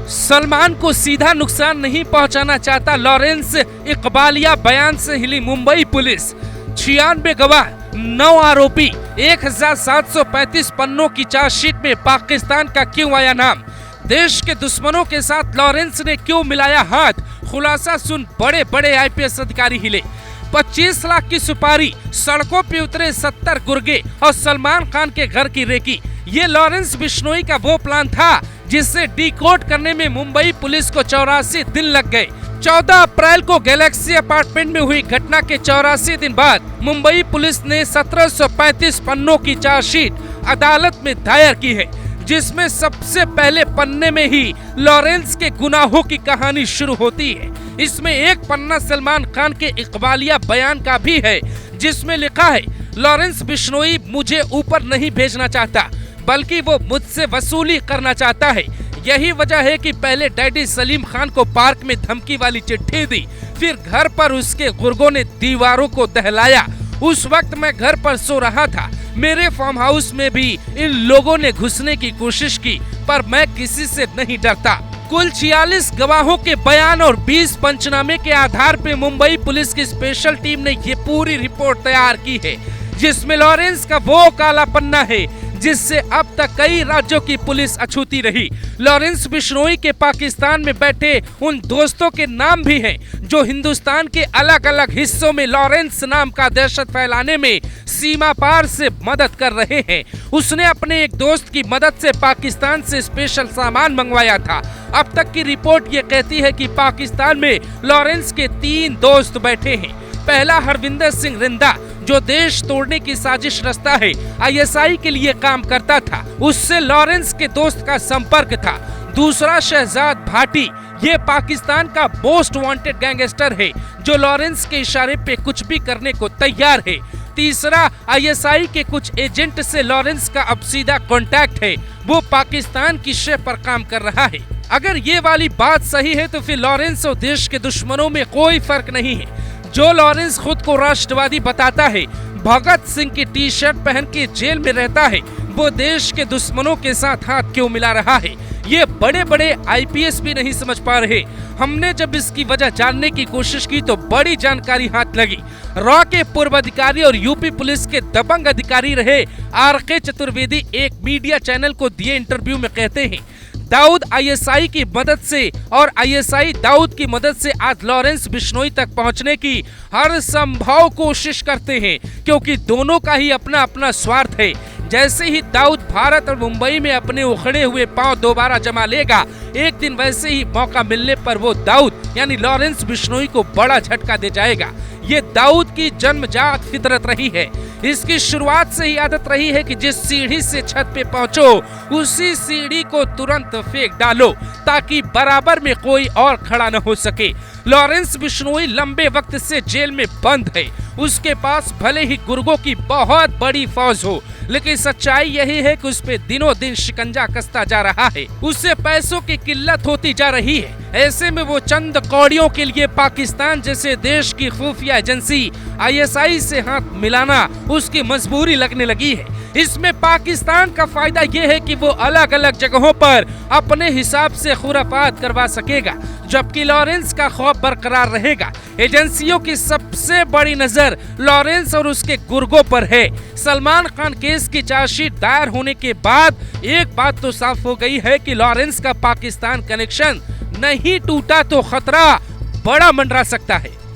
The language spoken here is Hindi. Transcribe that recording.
सलमान को सीधा नुकसान नहीं पहुंचाना चाहता लॉरेंस इकबालिया बयान से हिली मुंबई पुलिस। 96 गवाह, 9 आरोपी, 1735 पन्नों की चार्जशीट में पाकिस्तान का क्यों आया नाम? देश के दुश्मनों के साथ लॉरेंस ने क्यों मिलाया हाथ? खुलासा सुन बड़े बड़े आईपीएस अधिकारी हिले। 25 लाख की सुपारी, सड़कों पे उतरे 70 गुर्गे और सलमान खान के घर की रेकी। ये लॉरेंस बिश्नोई का वो प्लान था जिससे डिकोड करने में मुंबई पुलिस को 84 दिन लग गए। 14 अप्रैल को गैलेक्सी अपार्टमेंट में हुई घटना के 84 दिन बाद मुंबई पुलिस ने 1735 पन्नों की चार्जशीट अदालत में दायर की है, जिसमें सबसे पहले पन्ने में ही लॉरेंस के गुनाहों की कहानी शुरू होती है। इसमें एक पन्ना सलमान खान के इकबालिया बयान का भी है, जिसमें लिखा है लॉरेंस बिश्नोई मुझे ऊपर नहीं भेजना चाहता, बल्कि वो मुझसे वसूली करना चाहता है। यही वजह है कि पहले डैडी सलीम खान को पार्क में धमकी वाली चिट्ठी दी, फिर घर पर उसके गुर्गों ने दीवारों को दहलाया। उस वक्त मैं घर पर सो रहा था। मेरे फार्म हाउस में भी इन लोगों ने घुसने की कोशिश की, पर मैं किसी से नहीं डरता। कुल 46 गवाहों के बयान और 20 पंचनामे के आधार पर मुंबई पुलिस की स्पेशल टीम ने ये पूरी रिपोर्ट तैयार की है, जिसमें लॉरेंस का वो काला पन्ना है जिससे अब तक कई राज्यों की पुलिस अछूती रही। लॉरेंस बिश्नोई के पाकिस्तान में बैठे उन दोस्तों के नाम भी हैं जो हिंदुस्तान के अलग अलग हिस्सों में लॉरेंस नाम का दहशत फैलाने में सीमा पार से मदद कर रहे हैं। उसने अपने एक दोस्त की मदद से पाकिस्तान से स्पेशल सामान मंगवाया था। अब तक की रिपोर्ट ये कहती है कि पाकिस्तान में लॉरेंस के 3 दोस्त बैठे हैं। पहला हरविंदर सिंह रिंदा, जो देश तोड़ने की साजिश रचता है, आईएसआई के लिए काम करता था, उससे लॉरेंस के दोस्त का संपर्क था। दूसरा शहजाद भाटी, ये पाकिस्तान का मोस्ट वांटेड गैंगस्टर है, जो लॉरेंस के इशारे पे कुछ भी करने को तैयार है। तीसरा आईएसआई के कुछ एजेंट से लॉरेंस का अब सीधा कांटेक्ट है, वो पाकिस्तान की शय पर काम कर रहा है। अगर ये वाली बात सही है तो फिर लॉरेंस और देश के दुश्मनों में कोई फर्क नहीं है। जो लॉरेंस खुद को राष्ट्रवादी बताता है, भगत सिंह की टी शर्ट पहन के जेल में रहता है, वो देश के दुश्मनों के साथ हाथ क्यों मिला रहा है, ये बड़े बड़े आईपीएस भी नहीं समझ पा रहे। हमने जब इसकी वजह जानने की कोशिश की तो बड़ी जानकारी हाथ लगी। रॉ के पूर्व अधिकारी और यूपी पुलिस के दबंग अधिकारी रहे आर.के. चतुर्वेदी एक मीडिया चैनल को दिए इंटरव्यू में कहते हैं, दाऊद आईएसआई की मदद से और आईएसआई दाऊद की मदद से आज लॉरेंस बिश्नोई तक पहुंचने की हर संभव कोशिश करते हैं, क्योंकि दोनों का ही अपना अपना स्वार्थ है। जैसे ही दाऊद भारत और मुंबई में अपने उखड़े हुए पांव दोबारा जमा लेगा, एक दिन वैसे ही मौका मिलने पर वो दाऊद यानी लॉरेंस बिश्नोई को बड़ा झटका दे जाएगा। ये दाऊद की जन्मजात फितरत रही है। इसकी शुरुआत से ही आदत रही है कि जिस सीढ़ी से छत पे पहुंचो, उसी सीढ़ी को तुरंत फेंक डालो, ताकि बराबर में कोई और खड़ा न हो सके। लॉरेंस बिश्नोई लंबे वक्त से जेल में बंद है। उसके पास भले ही गुर्गों की बहुत बड़ी फौज हो, लेकिन सच्चाई यही है कि उस पे दिनों दिन शिकंजा कसता जा रहा है। उससे पैसों की किल्लत होती जा रही है। ऐसे में वो चंद कौड़ियों के लिए पाकिस्तान जैसे देश की खुफिया एजेंसी आईएसआई से हाथ मिलाना उसकी मजबूरी लगने लगी है। इसमें पाकिस्तान का फायदा ये है कि वो अलग अलग जगहों पर अपने हिसाब से खुराफात करवा सकेगा, जबकि लॉरेंस का खौफ बरकरार रहेगा। एजेंसियों की सबसे बड़ी नजर लॉरेंस और उसके गुर्गों पर है। सलमान खान केस की चार्जशीट दायर होने के बाद एक बात तो साफ हो गई है कि लॉरेंस का पाकिस्तान कनेक्शन नहीं टूटा तो खतरा बड़ा मंडरा सकता है।